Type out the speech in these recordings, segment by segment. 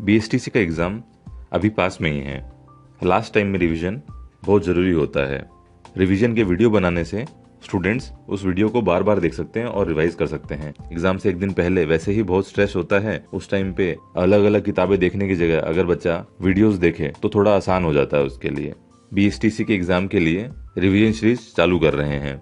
BSTC का exam अभी पास में ही है। लास्ट टाइम में रिवीजन बहुत ज़रूरी होता है। रिवीजन के वीडियो बनाने से स्टूडेंट्स उस वीडियो को बार बार देख सकते हैं और रिवाइज कर सकते हैं। एग्जाम से एक दिन पहले वैसे ही बहुत स्ट्रेस होता है, उस टाइम पे अलग अलग किताबें देखने की जगह अगर बच्चा वीडियोस देखे तो थोड़ा आसान हो जाता है उसके लिए। बीएसटीसी के एग्जाम के लिए रिवीजन सीरीज चालू कर रहे हैं।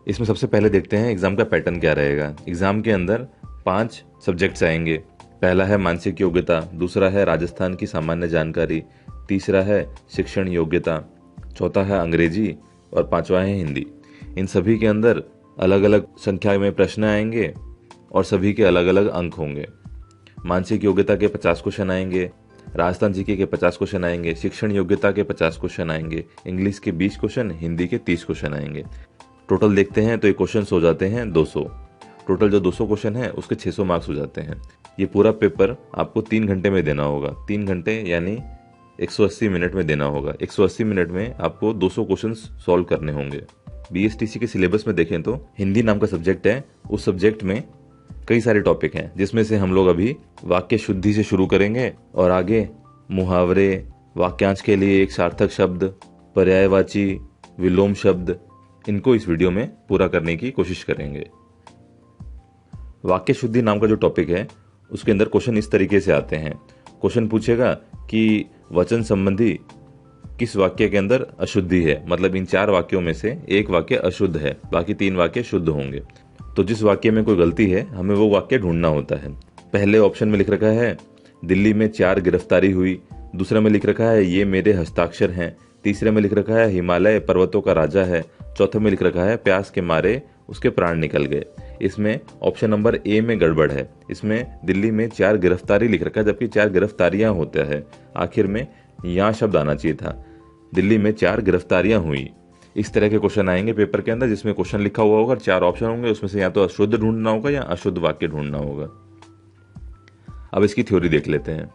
इसमें सबसे पहले देखते हैं एग्जाम का पैटर्न क्या रहेगा। एग्जाम के अंदर 5 सब्जेक्ट्स आएंगे। पहला है मानसिक योग्यता, दूसरा है राजस्थान की सामान्य जानकारी, तीसरा है शिक्षण योग्यता, चौथा है अंग्रेजी और पांचवा है हिंदी। इन सभी के अंदर अलग अलग संख्या में प्रश्न आएंगे और सभी के अलग अलग अंक होंगे। मानसिक योग्यता के 50 क्वेश्चन आएंगे, राजस्थान जीके के 50 क्वेश्चन आएंगे, शिक्षण योग्यता के 50 क्वेश्चन आएंगे, इंग्लिश के 20 क्वेश्चन, हिंदी के 30 क्वेश्चन आएंगे। टोटल देखते हैं तो ये क्वेश्चन हो जाते हैं 200। टोटल जो 200 क्वेश्चन है उसके 600 मार्क्स हो जाते हैं। ये पूरा पेपर आपको 3 घंटे में देना होगा। 3 घंटे यानी 180 मिनट में देना होगा। 180 मिनट में आपको 200 क्वेश्चन सॉल्व करने होंगे। बीएसटीसी के सिलेबस में देखें तो हिंदी नाम का सब्जेक्ट है। उस सब्जेक्ट में कई सारे टॉपिक हैं, जिसमें से हम लोग अभी वाक्य शुद्धि से शुरू करेंगे और आगे मुहावरे, वाक्यांश के लिए एक सार्थक शब्द, पर्यायवाची, विलोम शब्द, इनको इस वीडियो में पूरा करने की कोशिश करेंगे। वाक्य शुद्धि नाम का जो टॉपिक है उसके अंदर क्वेश्चन इस तरीके से आते हैं। क्वेश्चन पूछेगा कि वचन संबंधी किस वाक्य के अंदर अशुद्धि है, मतलब इन 4 वाक्यों में से एक वाक्य अशुद्ध है, बाकी 3 वाक्य शुद्ध होंगे। तो जिस वाक्य में कोई गलती है हमें वो वाक्य ढूंढना होता है। पहले ऑप्शन में लिख रखा है दिल्ली में 4 गिरफ्तारी हुई, दूसरे में लिख रखा है ये मेरे हस्ताक्षर हैं, तीसरे में लिख रखा है हिमालय पर्वतों का राजा है, चौथे में लिख रखा है प्यास के मारे उसके प्राण निकल गए। इसमें ऑप्शन नंबर ए में गड़बड़ है। इसमें दिल्ली में 4 गिरफ्तारी लिख रखा है जबकि 4 गिरफ्तारियां होता है। आखिर में यहाँ शब्द आना चाहिए था, दिल्ली में 4 गिरफ्तारियां हुई। इस तरह के क्वेश्चन आएंगे पेपर के अंदर जिसमें क्वेश्चन लिखा हुआ होगा, 4 ऑप्शन होंगे, उसमें से या तो अशुद्ध ढूंढना होगा या अशुद्ध वाक्य ढूंढना होगा। अब इसकी थ्योरी देख लेते हैं।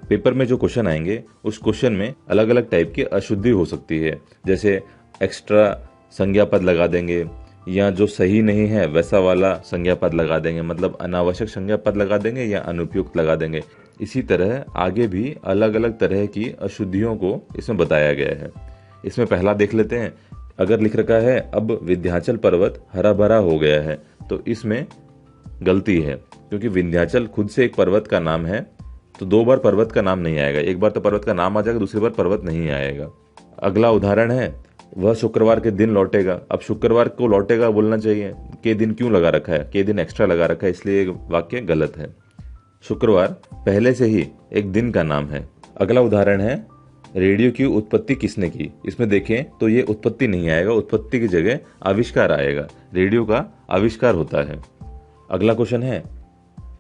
पेपर में जो क्वेश्चन आएंगे उस क्वेश्चन में अलग अलग टाइप की अशुद्धि हो सकती है, जैसे एक्स्ट्रा संज्ञा पद लगा देंगे या जो सही नहीं है वैसा वाला संज्ञा पद लगा देंगे, मतलब अनावश्यक संज्ञा पद लगा देंगे या अनुपयुक्त लगा देंगे। इसी तरह आगे भी अलग अलग तरह की अशुद्धियों को इसमें बताया गया है। इसमें पहला देख लेते हैं। अगर लिख रखा है अब विंध्याचल पर्वत हरा भरा हो गया है, तो इसमें गलती है, क्योंकि विंध्याचल खुद से एक पर्वत का नाम है, तो 2 बार पर्वत का नाम नहीं आएगा। एक बार तो पर्वत का नाम आ जाएगा, दूसरी बार पर्वत नहीं आएगा। अगला उदाहरण है वह शुक्रवार के दिन लौटेगा। अब शुक्रवार को लौटेगा बोलना चाहिए, के दिन क्यों लगा रखा है, के दिन एक्स्ट्रा लगा रखा है, इसलिए वाक्य गलत है। शुक्रवार पहले से ही एक दिन का नाम है। अगला उदाहरण है रेडियो की उत्पत्ति किसने की। इसमें देखें तो ये उत्पत्ति नहीं आएगा, उत्पत्ति की जगह आविष्कार आएगा। रेडियो का आविष्कार होता है। अगला क्वेश्चन है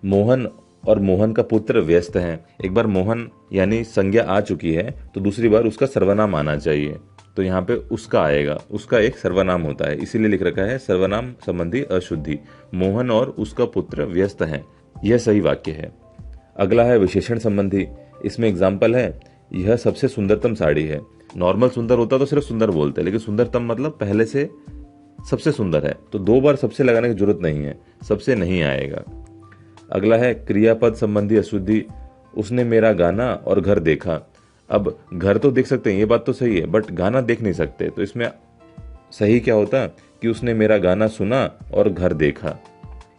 मोहन और मोहन का पुत्र व्यस्त हैं। एक बार मोहन यानी संज्ञा आ चुकी है तो दूसरी बार उसका सर्वनाम आना चाहिए, तो यहाँ पे उसका आएगा। उसका एक सर्वनाम होता है, इसीलिए लिख रखा है सर्वनाम संबंधी अशुद्धि। मोहन और उसका पुत्र व्यस्त हैं, यह सही वाक्य है। अगला है विशेषण संबंधी। इसमें एग्जाम्पल है यह सबसे सुंदरतम साड़ी है। नॉर्मल सुंदर होता तो सिर्फ सुंदर बोलते, लेकिन सुंदरतम मतलब पहले से सबसे सुंदर है, तो 2 बार सबसे लगाने की जरूरत नहीं है, सबसे नहीं आएगा। अगला है क्रियापद संबंधी अशुद्धि। उसने मेरा गाना और घर देखा। अब घर तो देख सकते हैं, ये बात तो सही है, बट गाना देख नहीं सकते, तो इसमें सही क्या होता कि उसने मेरा गाना सुना और घर देखा।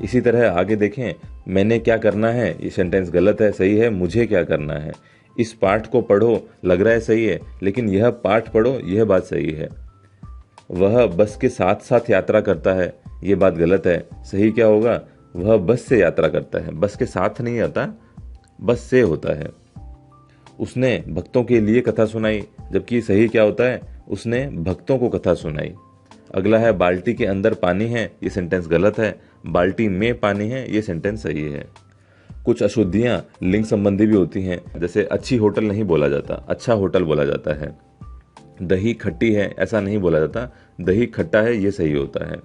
इसी तरह आगे देखें, मैंने क्या करना है, ये सेंटेंस गलत है। सही है मुझे क्या करना है। इस पाठ को पढ़ो, लग रहा है सही है, लेकिन यह पाठ पढ़ो, यह बात सही है। वह बस के साथ साथ यात्रा करता है, ये बात गलत है। सही क्या होगा, वह बस से यात्रा करता है। बस के साथ नहीं आता, बस से होता है। उसने भक्तों के लिए कथा सुनाई, जबकि सही क्या होता है, उसने भक्तों को कथा सुनाई। अगला है बाल्टी के अंदर पानी है, ये सेंटेंस गलत है। बाल्टी में पानी है, ये सेंटेंस सही है। कुछ अशुद्धियां लिंग संबंधी भी होती हैं, जैसे अच्छी होटल नहीं बोला जाता, अच्छा होटल बोला जाता है। दही खट्टी है ऐसा नहीं बोला जाता, दही खट्टा है, ये सही होता है।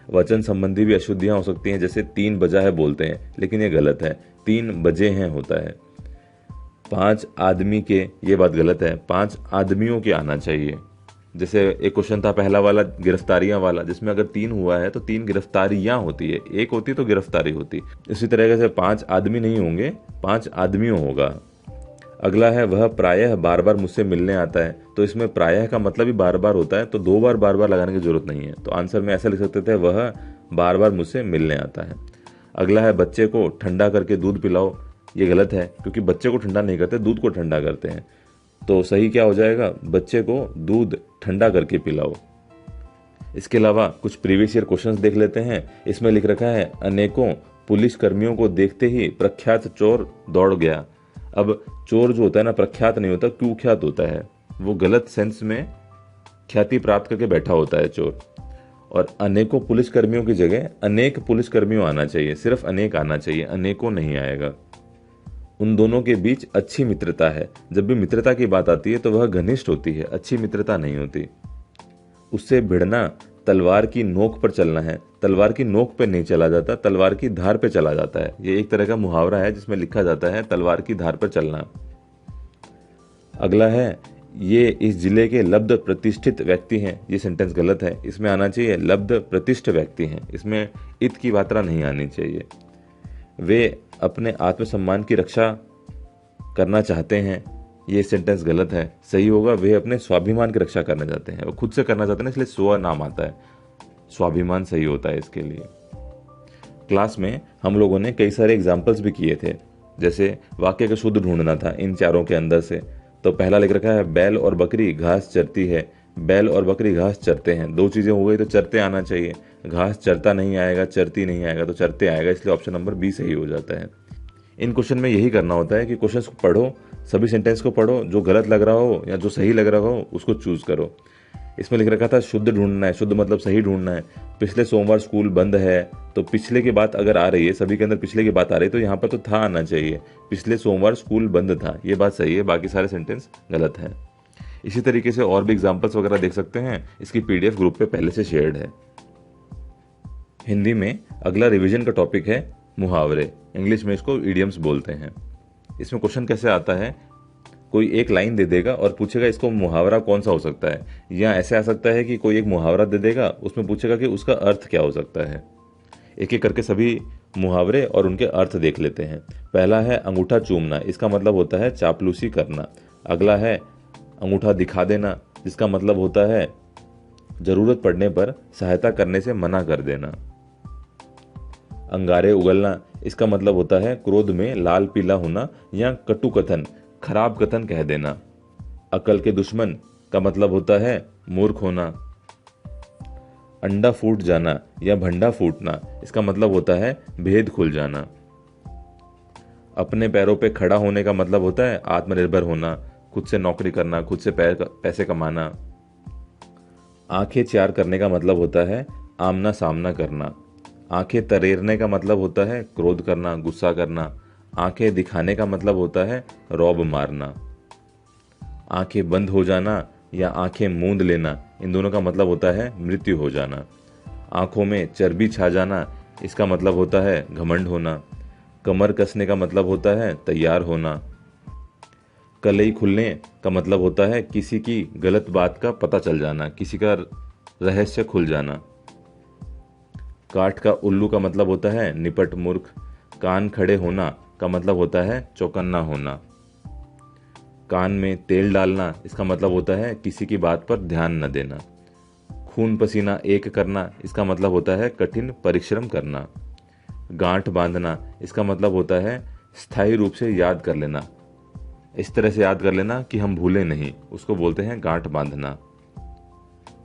वचन संबंधी भी अशुद्धियां हो सकती हैं, जैसे 3 बजा है बोलते हैं, लेकिन ये गलत है, 3 बजे हैं होता है। 5 आदमी के, ये बात गलत है, 5 आदमियों के आना चाहिए। जैसे एक क्वेश्चन था पहला वाला गिरफ्तारियां वाला, जिसमें अगर 3 हुआ है तो 3 गिरफ्तारियां होती है, एक होती तो गिरफ्तारी होती। इसी तरह से 5 आदमी नहीं होंगे, 5 आदमियों होगा। अगला है वह प्रायः बार बार मुझसे मिलने आता है। तो इसमें प्रायः का मतलब ही बार बार होता है, तो 2 बार बार लगाने की जरूरत नहीं है। तो आंसर में ऐसा लिख सकते थे, वह बार बार मुझसे मिलने आता है। अगला है बच्चे को ठंडा करके दूध पिलाओ। ये गलत है, क्योंकि बच्चे को ठंडा नहीं करते, दूध को ठंडा करते हैं। तो सही क्या हो जाएगा, बच्चे को दूध ठंडा करके पिलाओ। इसके अलावा कुछ प्रीवियस ईयर क्वेश्चंस देख लेते हैं। इसमें लिख रखा है, अनेकों पुलिस कर्मियों को देखते ही प्रख्यात चोर दौड़ गया। अब चोर जो होता है ना, प्रख्यात नहीं होता, कुख्यात होता है। वो गलत सेंस में ख्याति प्राप्त करके बैठा होता है चोर। और अनेकों पुलिसकर्मियों की जगह अनेक पुलिसकर्मियों आना चाहिए, सिर्फ अनेक आना चाहिए, अनेकों नहीं आएगा। उन दोनों के बीच अच्छी मित्रता है। जब भी मित्रता की बात आती है तो वह घनिष्ठ होती है, अच्छी मित्रता नहीं होती। उससे भिड़ना तलवार की नोक पर चलना है। तलवार की नोक पे नहीं चला जाता, तलवार की धार पे चला जाता है। ये एक तरह का मुहावरा है जिसमें लिखा जाता है तलवार की धार पर चलना। अगला है, ये इस जिले के लब्ध प्रतिष्ठित व्यक्ति हैं। ये सेंटेंस गलत है, इसमें आना चाहिए लब्ध प्रतिष्ठ व्यक्ति हैं, इसमें इत की मात्रा नहीं आनी चाहिए। वे अपने आत्मसम्मान की रक्षा करना चाहते हैं। ये सेंटेंस गलत है, सही होगा वे अपने स्वाभिमान की रक्षा करना चाहते हैं। वो खुद से करना चाहते हैं, इसलिए स्व नाम आता है, स्वाभिमान सही होता है इसके लिए। क्लास में हम लोगों ने कई सारे एग्जाम्पल्स भी किए थे, जैसे वाक्य का शुद्ध ढूंढना था इन चारों के अंदर से। तो पहला लिख रखा है, बैल और बकरी घास चरती है। बैल और बकरी घास चरते हैं, 2 चीजें हो गई, तो चरते आना चाहिए। घास चरता नहीं आएगा, चरती नहीं आएगा, तो चरते आएगा, इसलिए ऑप्शन नंबर बी सही हो जाता है। इन क्वेश्चन में यही करना होता है कि क्वेश्चंस को पढ़ो, सभी सेंटेंस को पढ़ो, जो गलत लग रहा हो या जो सही लग रहा हो उसको चूज करो। इसमें लिख रखा था शुद्ध ढूंढना है, शुद्ध मतलब सही ढूंढना है। पिछले सोमवार स्कूल बंद है, तो पिछले की बात अगर आ रही है, सभी के अंदर पिछले की बात आ रही है, तो यहाँ पर तो था आना चाहिए, पिछले सोमवार स्कूल बंद था, ये बात सही है, बाकी सारे सेंटेंस गलत है। इसी तरीके से और भी एग्जाम्पल्स वगैरह देख सकते हैं, इसकी पीडीएफ ग्रुप पे पहले से शेयर्ड है। हिंदी में अगला रिवीजन का टॉपिक है मुहावरे, इंग्लिश में इसको इडियम्स बोलते हैं। इसमें क्वेश्चन कैसे आता है, कोई एक लाइन दे देगा और पूछेगा इसको मुहावरा कौन सा हो सकता है, या ऐसे आ सकता है कि कोई एक मुहावरा दे देगा, उसमें पूछेगा कि उसका अर्थ क्या हो सकता है। एक एक करके सभी मुहावरे और उनके अर्थ देख लेते हैं। पहला है अंगूठा चूमना, इसका मतलब होता है चापलूसी करना। अगला है अंगूठा दिखा देना, जिसका मतलब होता है जरूरत पड़ने पर सहायता करने से मना कर देना। अंगारे उगलना, इसका मतलब होता है क्रोध में लाल पीला होना या कटु कथन, खराब कथन कह देना। अकल के दुश्मन का मतलब होता है मूर्ख होना। अंडा फूट जाना या भंडा फूटना, इसका मतलब होता है भेद खुल जाना। अपने पैरों पे खड़ा होने का मतलब होता है आत्मनिर्भर होना, खुद से नौकरी करना, खुद से पैसे कमाना। आंखें चार करने का मतलब होता है आमना सामना करना। आंखें तरेरने का मतलब होता है क्रोध करना, गुस्सा करना। आंखें दिखाने का मतलब होता है रौब मारना। आंखें बंद हो जाना या आंखें मूंद लेना, इन दोनों का मतलब होता है मृत्यु हो जाना। आंखों में चर्बी छा जाना, इसका मतलब होता है घमंड होना। कमर कसने का मतलब होता है तैयार होना। कलई खुलने का मतलब होता है किसी की गलत बात का पता चल जाना, किसी का रहस्य खुल जाना। काठ का उल्लू का मतलब होता है निपट मूर्ख। कान खड़े होना का मतलब होता है चौकन्ना होना। कान में तेल डालना, इसका मतलब होता है किसी की बात पर ध्यान न देना। खून पसीना एक करना, इसका मतलब होता है कठिन परिश्रम करना। गांठ बांधना, इसका मतलब होता है स्थायी रूप से याद कर लेना, इस तरह से याद कर लेना कि हम भूले नहीं, उसको बोलते हैं गांठ बांधना।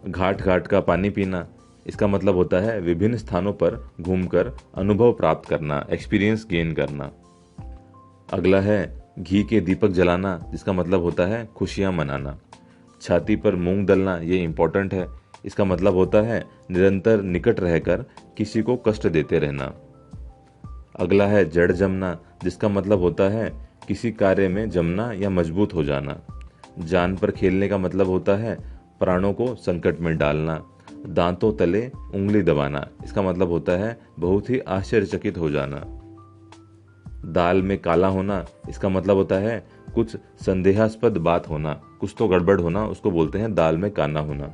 घाट घाट का पानी पीना, इसका मतलब होता है विभिन्न स्थानों पर घूमकर अनुभव प्राप्त करना, एक्सपीरियंस गेन करना। अगला है घी के दीपक जलाना, जिसका मतलब होता है खुशियां मनाना। छाती पर मूंग दलना, ये इंपॉर्टेंट है, इसका मतलब होता है निरंतर निकट रहकर किसी को कष्ट देते रहना। अगला है जड़ जमना, जिसका मतलब होता है किसी कार्य में जमना या मजबूत हो जाना। जान पर खेलने का मतलब होता है प्राणों को संकट में डालना। दांतों तले उंगली दबाना, इसका मतलब होता है बहुत ही आश्चर्यचकित हो जाना। दाल में काला होना, इसका मतलब होता है कुछ संदेहास्पद बात होना, कुछ तो गड़बड़ होना उसको बोलते हैं दाल में काना होना।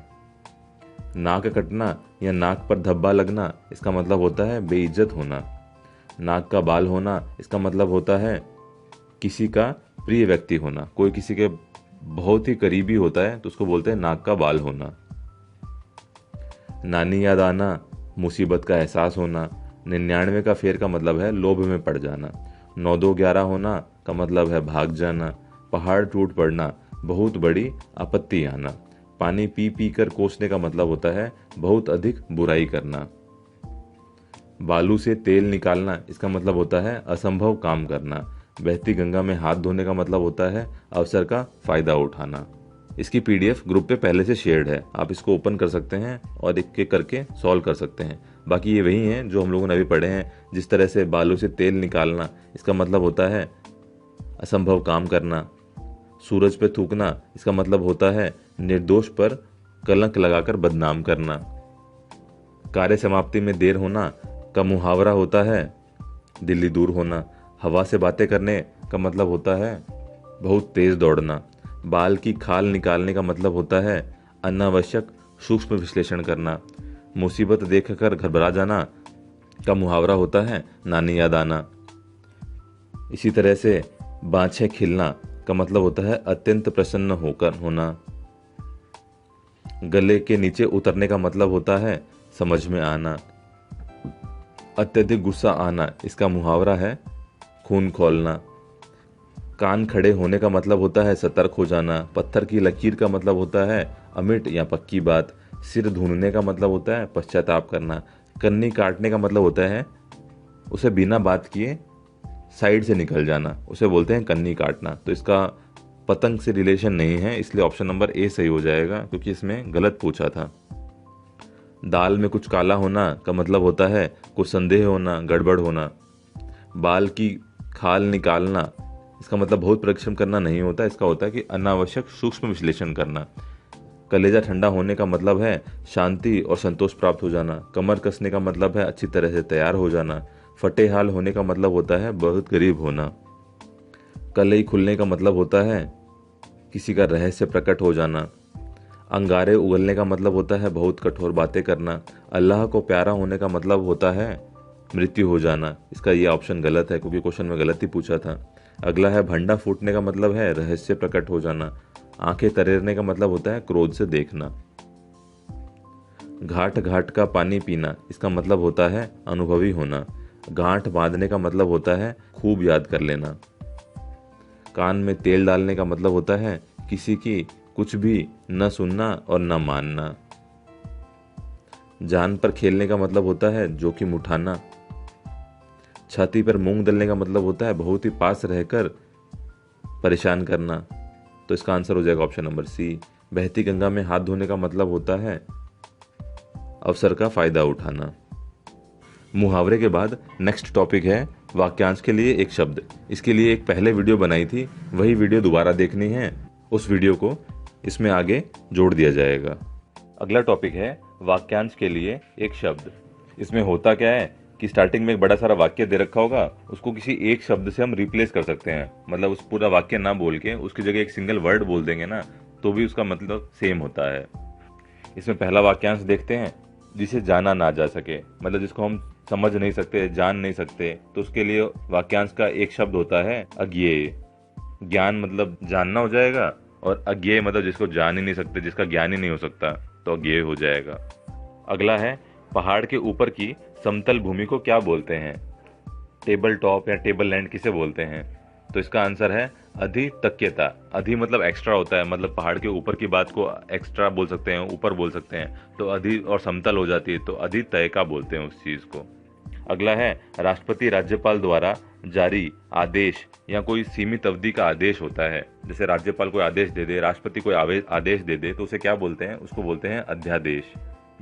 नाक कटना या नाक पर धब्बा लगना इसका मतलब होता है बेइज्जत होना। नाक का बाल होना इसका मतलब होता है किसी का प्रिय व्यक्ति होना, कोई किसी के बहुत ही करीबी होता है तो उसको बोलते हैं नाक का बाल होना। नानी याद आना मुसीबत का एहसास होना। 99 का फेर का मतलब है लोभ में पड़ जाना। 9-2-11 होना का मतलब है भाग जाना। पहाड़ टूट पड़ना बहुत बड़ी आपत्ति आना। पानी पी पी कर कोसने का मतलब होता है बहुत अधिक बुराई करना। बालू से तेल निकालना इसका मतलब होता है असंभव काम करना। बहती गंगा में हाथ धोने का मतलब होता है अवसर का फायदा उठाना। इसकी पीडीएफ ग्रुप पे पहले से शेयर्ड है, आप इसको ओपन कर सकते हैं और एक एक करके सॉल्व कर सकते हैं। बाकी ये वही हैं जो हम लोगों ने अभी पढ़े हैं। जिस तरह से बालू से तेल निकालना इसका मतलब होता है असंभव काम करना। सूरज पे थूकना इसका मतलब होता है निर्दोष पर कलंक लगाकर बदनाम करना। कार्य समाप्ति में देर होना का मुहावरा होता है दिल्ली दूर होना। हवा से बातें करने का मतलब होता है बहुत तेज दौड़ना। बाल की खाल निकालने का मतलब होता है अनावश्यक सूक्ष्म विश्लेषण करना। मुसीबत देखकर घबरा जाना का मुहावरा होता है नानी याद आना। इसी तरह से बाँछें खिलना का मतलब होता है अत्यंत प्रसन्न होकर होना। गले के नीचे उतरने का मतलब होता है समझ में आना। अत्यधिक गुस्सा आना इसका मुहावरा है खून खौलना। कान खड़े होने का मतलब होता है सतर्क हो जाना। पत्थर की लकीर का मतलब होता है अमिट या पक्की बात। सिर ढूंढने का मतलब होता है पश्चाताप करना। कन्नी काटने का मतलब होता है उसे बिना बात किए साइड से निकल जाना, उसे बोलते हैं कन्नी काटना। तो इसका पतंग से रिलेशन नहीं है, इसलिए ऑप्शन नंबर ए सही हो जाएगा क्योंकि इसमें गलत पूछा था। दाल में कुछ काला होना का मतलब होता है कुछ संदेह होना, गड़बड़ होना। बाल की खाल निकालना इसका मतलब बहुत परिश्रम करना नहीं होता, इसका होता है कि अनावश्यक सूक्ष्म विश्लेषण करना। कलेजा ठंडा होने का मतलब है शांति और संतोष प्राप्त हो जाना। कमर कसने का मतलब है अच्छी तरह से तैयार हो जाना। फटे हाल होने का मतलब होता है बहुत गरीब होना। कलई खुलने का मतलब होता है किसी का रहस्य प्रकट हो जाना। अंगारे उगलने का मतलब होता है बहुत कठोर बातें करना। अल्लाह को प्यारा होने का मतलब होता है मृत्यु हो जाना। इसका ये ऑप्शन गलत है क्योंकि क्वेश्चन में गलत ही पूछा था। अगला है भंडा फूटने का मतलब है रहस्य प्रकट हो जाना। आंखें तरेरने का मतलब होता है क्रोध से देखना। घाट घाट का पानी पीना इसका मतलब होता है अनुभवी होना। गांठ बांधने का मतलब होता है खूब याद कर लेना। कान में तेल डालने का मतलब होता है किसी की कुछ भी न सुनना और न मानना। जान पर खेलने का मतलब होता है जोखिम उठाना। छाती पर मूंग दलने का मतलब होता है बहुत ही पास रहकर परेशान करना। तो इसका आंसर हो जाएगा ऑप्शन नंबर सी। बहती गंगा में हाथ धोने का मतलब होता है अवसर का फायदा उठाना। मुहावरे के बाद नेक्स्ट टॉपिक है वाक्यांश के लिए एक शब्द। इसके लिए एक पहले वीडियो बनाई थी, वही वीडियो दोबारा देखनी है, उस वीडियो को इसमें आगे जोड़ दिया जाएगा। अगला टॉपिक है वाक्यांश के लिए एक शब्द। इसमें होता क्या है कि स्टार्टिंग में एक बड़ा सारा वाक्य दे रखा होगा, उसको किसी एक शब्द से हम रिप्लेस कर सकते हैं। मतलब उस पूरा वाक्य ना बोल के उसकी जगह एक सिंगल वर्ड बोल देंगे ना, तो भी उसका मतलब सेम होता है। इसमें पहला वाक्यांश देखते हैं जिसे जाना ना जा सके, मतलब जिसको हम समझ नहीं सकते, जान नहीं सकते, तो उसके लिए वाक्यांश का एक शब्द होता है अज्ञेय। ज्ञान मतलब जानना हो जाएगा, और अज्ञेय मतलब जिसको जान ही नहीं सकते, जिसका ज्ञान ही नहीं हो सकता, तो अज्ञेय हो जाएगा। अगला है पहाड़ के ऊपर की समतल भूमि को क्या बोलते हैं? टेबल टॉप या टेबल लैंड किसे बोलते हैं? तो इसका आंसर है अधितक्यता। अधि मतलब एक्स्ट्रा होता है, मतलब पहाड़ के ऊपर की बात को एक्स्ट्रा बोल सकते हैं, ऊपर बोल सकते हैं, तो अधि और समतल हो जाती है, तो अधितयका बोलते हैं उस चीज को। अगला है राष्ट्रपति राज्यपाल द्वारा जारी आदेश या कोई सीमित अवधि का आदेश होता है। जैसे राज्यपाल कोई आदेश दे दे, राष्ट्रपति कोई आदेश दे दे, तो उसे क्या बोलते हैं? उसको बोलते हैं अध्यादेश।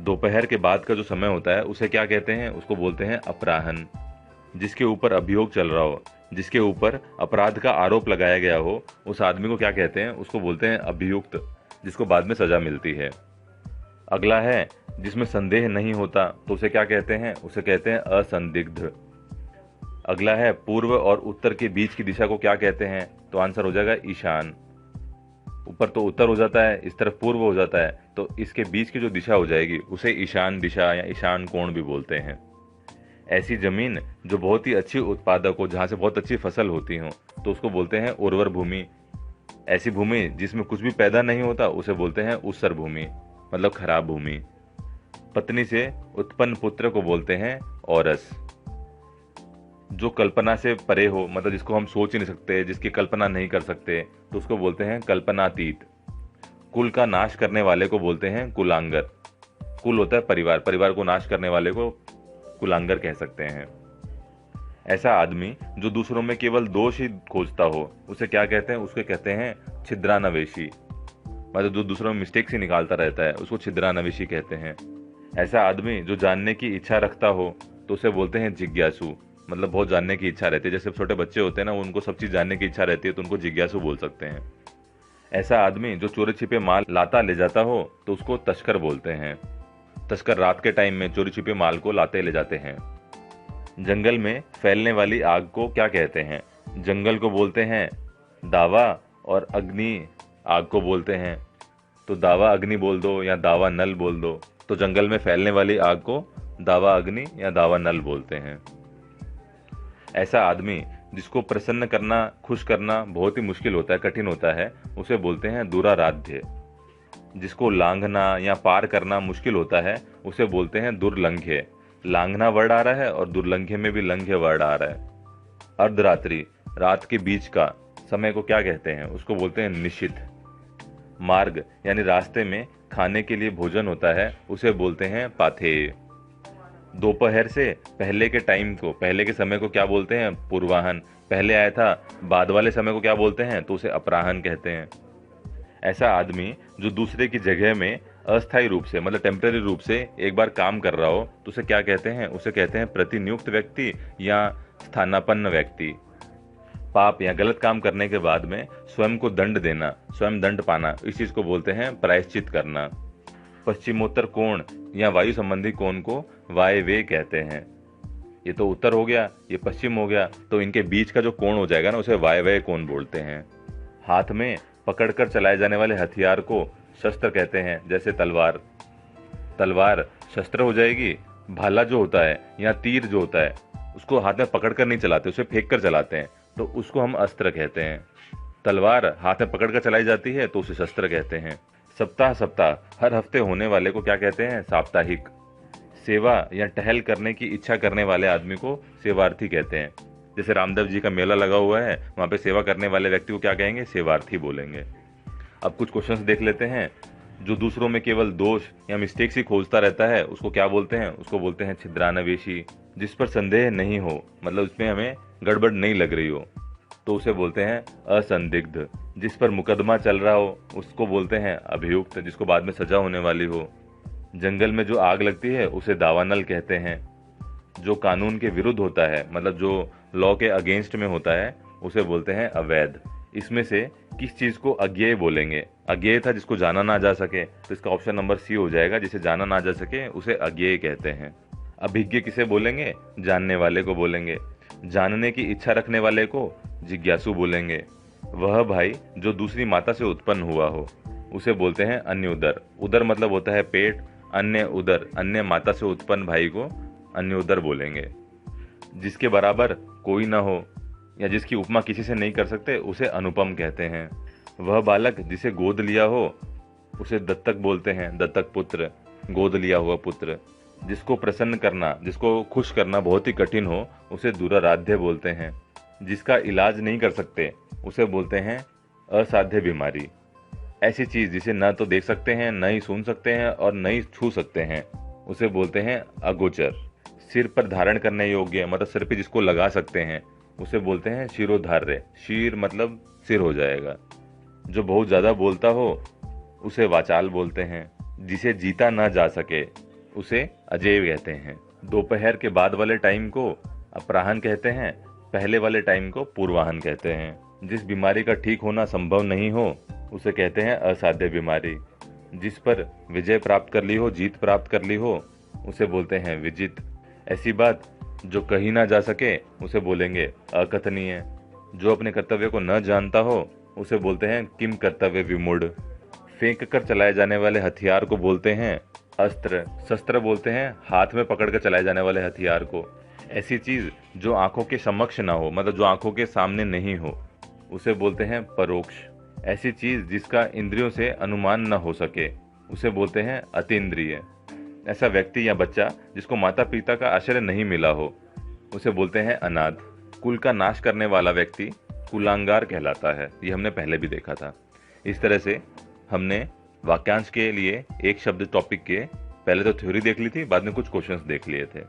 दोपहर के बाद का जो समय होता है उसे क्या कहते हैं? उसको बोलते हैं अपराह्न। जिसके ऊपर अभियोग चल रहा हो, जिसके ऊपर अपराध का आरोप लगाया गया हो, उस आदमी को क्या कहते हैं? उसको बोलते हैं अभियुक्त, जिसको बाद में सजा मिलती है। अगला है जिसमें संदेह नहीं होता, तो उसे क्या कहते हैं? उसे कहते हैं असंदिग्ध। अगला है पूर्व और उत्तर के बीच की दिशा को क्या कहते हैं? तो आंसर हो जाएगा ईशान। ऊपर तो उत्तर हो जाता है, इस तरफ पूर्व हो जाता है, तो इसके बीच की जो दिशा हो जाएगी उसे ईशान दिशा या ईशान कोण भी बोलते हैं। ऐसी जमीन जो बहुत ही अच्छी उत्पादक हो, जहाँ से बहुत अच्छी फसल होती हो, तो उसको बोलते हैं उर्वर भूमि। ऐसी भूमि जिसमें कुछ भी पैदा नहीं होता उसे बोलते हैं ऊसर भूमि, मतलब खराब भूमि। पत्नी से उत्पन्न पुत्र को बोलते हैं औरस। जो कल्पना से परे हो, मतलब जिसको हम सोच ही नहीं सकते, जिसकी कल्पना नहीं कर सकते, तो उसको बोलते हैं कल्पनातीत। कुल का नाश करने वाले को बोलते हैं कुलांगर। कुल होता है परिवार, परिवार को नाश करने वाले को कुलांगर कह सकते हैं। ऐसा आदमी जो दूसरों में केवल दोष ही खोजता हो उसे क्या कहते हैं? उसके कहते हैं छिद्रानवेशी। मतलब जो दूसरों में मिस्टेक्स ही निकालता रहता है उसको छिद्रानवेशी कहते हैं। ऐसा आदमी जो जानने की इच्छा रखता हो तो उसे बोलते हैं जिज्ञासु। मतलब बहुत जानने की इच्छा रहती है, जैसे छोटे बच्चे होते हैं ना, उनको सब चीज जानने की इच्छा रहती है तो उनको जिज्ञासु बोल सकते हैं। ऐसा आदमी जो चोरी छिपे माल लाता ले जाता हो तो उसको तस्कर बोलते हैं। तस्कर रात के टाइम में चोरी छिपे माल को लाते ले जाते हैं। जंगल में फैलने वाली आग को क्या कहते हैं? जंगल को बोलते हैं दावा, और अग्नि आग को बोलते हैं। तो दावा अग्नि बोल दो या दावा नल बोल दो, तो जंगल में फैलने वाली आग को दावा अग्नि या दावा नल बोलते हैं। ऐसा आदमी जिसको प्रसन्न करना, खुश करना बहुत ही मुश्किल होता है, कठिन होता है, उसे बोलते हैं दुराराध्य। जिसको लांघना या पार करना मुश्किल होता है उसे बोलते हैं दुर्लंघ्य। लांघना वर्ड आ रहा है और दुर्लंघ्य में भी लंघ्य वर्ड आ रहा है। अर्धरात्रि, रात के बीच का समय को क्या कहते हैं? उसको बोलते हैं निशिथ। मार्ग यानी रास्ते में खाने के लिए भोजन होता है उसे बोलते हैं पाथेय। दोपहर से पहले के टाइम को, पहले के समय को क्या बोलते हैं? पूर्वाहन। पहले आया था, बाद वाले समय को क्या बोलते हैं? तो उसे अपराहन कहते हैं। ऐसा आदमी जो दूसरे की जगह में अस्थायी रूप से, मतलब टेम्पररी रूप से एक बार काम कर रहा हो तो उसे क्या कहते हैं? उसे कहते हैं प्रतिनियुक्त व्यक्ति या स्थानापन्न व्यक्ति। पाप या गलत काम करने के बाद में स्वयं को दंड देना, स्वयं दंड पाना, इस चीज को बोलते हैं प्रायश्चित करना। पश्चिमोत्तर कोण या वायु संबंधी कोण को वायव्य कहते हैं। ये तो उत्तर हो गया, ये पश्चिम हो गया, तो इनके बीच का जो कोण हो जाएगा ना उसे वायव्य कोण बोलते हैं। हाथ में पकड़कर चलाए जाने वाले हथियार को शस्त्र कहते हैं, जैसे तलवार। तलवार शस्त्र हो जाएगी। भाला जो होता है या तीर जो होता है उसको हाथ में पकड़कर नहीं चलाते, उसे फेंक कर चलाते हैं, तो उसको हम अस्त्र कहते हैं। तलवार हाथ में पकड़कर चलाई जाती है तो उसे शस्त्र कहते हैं। सप्ताह सप्ताह, हर हफ्ते होने वाले को क्या कहते हैं? साप्ताहिक। सेवा या टहल करने की इच्छा करने वाले आदमी को सेवार्थी कहते हैं। जैसे रामदेव जी का मेला लगा हुआ है, वहां पे सेवा करने वाले व्यक्ति को क्या कहेंगे? सेवार्थी बोलेंगे। अब कुछ क्वेश्चंस देख लेते हैं। जो दूसरों में केवल दोष या मिस्टेक्स ही खोजता रहता है उसको क्या बोलते हैं? उसको बोलते हैं छिद्रानवेशी। जिस पर संदेह नहीं हो, मतलब उसमें हमें गड़बड़ नहीं लग रही हो, तो उसे बोलते हैं असंदिग्ध। जिस पर मुकदमा चल रहा हो उसको बोलते हैं अभियुक्त, जिसको बाद में सजा होने वाली हो। जंगल में जो आग लगती है उसे दावानल कहते हैं। जो कानून के विरुद्ध होता है, मतलब जो लॉ के अगेंस्ट में होता है, उसे बोलते हैं अवैध। इसमें से किस चीज को अज्ञेय बोलेंगे? अज्ञेय था जिसको जाना ना जा सके, तो इसका ऑप्शन नंबर सी हो जाएगा। जिसे जाना ना जा सके उसे अज्ञेय कहते हैं। अभिज्ञ किसे बोलेंगे? जानने वाले को बोलेंगे। जानने की इच्छा रखने वाले को जिज्ञासु बोलेंगे। वह भाई जो दूसरी माता से उत्पन्न हुआ हो उसे बोलते हैं अन्य उदर। उदर मतलब होता है पेट, अन्य उदर, अन्य माता से उत्पन्न भाई को अन्य उदर बोलेंगे। जिसके बराबर कोई न हो या जिसकी उपमा किसी से नहीं कर सकते उसे अनुपम कहते हैं। वह बालक जिसे गोद लिया हो उसे दत्तक बोलते हैं, दत्तक पुत्र, गोद लिया हुआ पुत्र। जिसको प्रसन्न करना, जिसको खुश करना बहुत ही कठिन हो उसे दुराराध्य बोलते हैं। जिसका इलाज नहीं कर सकते उसे बोलते हैं असाध्य बीमारी। ऐसी चीज जिसे न तो देख सकते हैं, न ही सुन सकते हैं और न ही छू सकते हैं, उसे बोलते हैं अगोचर। सिर पर धारण करने योग्य, मतलब सिर पे जिसको लगा सकते हैं, उसे बोलते हैं शिरोधार्य। शीर मतलब सिर हो जाएगा। जो बहुत ज्यादा बोलता हो उसे वाचाल बोलते हैं। जिसे जीता ना जा सके उसे अजेय कहते हैं। दोपहर के बाद वाले टाइम को अपराहन कहते हैं, पहले वाले टाइम को पूर्वाहन कहते हैं। जिस बीमारी का ठीक होना संभव नहीं हो उसे कहते हैं असाध्य बीमारी। जिस पर विजय प्राप्त कर ली हो, जीत प्राप्त कर ली हो, उसे बोलते हैं विजित। ऐसी बात जो कही ना जा सके उसे बोलेंगे अकथनीय। जो अपने कर्तव्य को न जानता हो उसे बोलते हैं किम कर्तव्य विमूढ़। फेंक कर चलाए जाने वाले हथियार को बोलते हैं अस्त्र। शस्त्र बोलते हैं हाथ में पकड़ कर चलाए जाने वाले हथियार को। ऐसी चीज जो आंखों के समक्ष ना हो, मतलब जो आंखों के सामने नहीं हो, उसे बोलते हैं परोक्ष। ऐसी चीज जिसका इंद्रियों से अनुमान न हो सके, उसे बोलते हैं अतीन्द्रिय। ऐसा व्यक्ति या बच्चा जिसको माता पिता का आश्रय नहीं मिला हो, उसे बोलते हैं अनाथ। कुल का नाश करने वाला व्यक्ति कुलांगार कहलाता है। ये हमने पहले भी देखा था। इस तरह से हमने वाक्यांश के लिए एक शब्द टॉपिक के पहले तो थ्योरी देख ली थी, बाद में कुछ क्वेश्चंस देख लिए थे।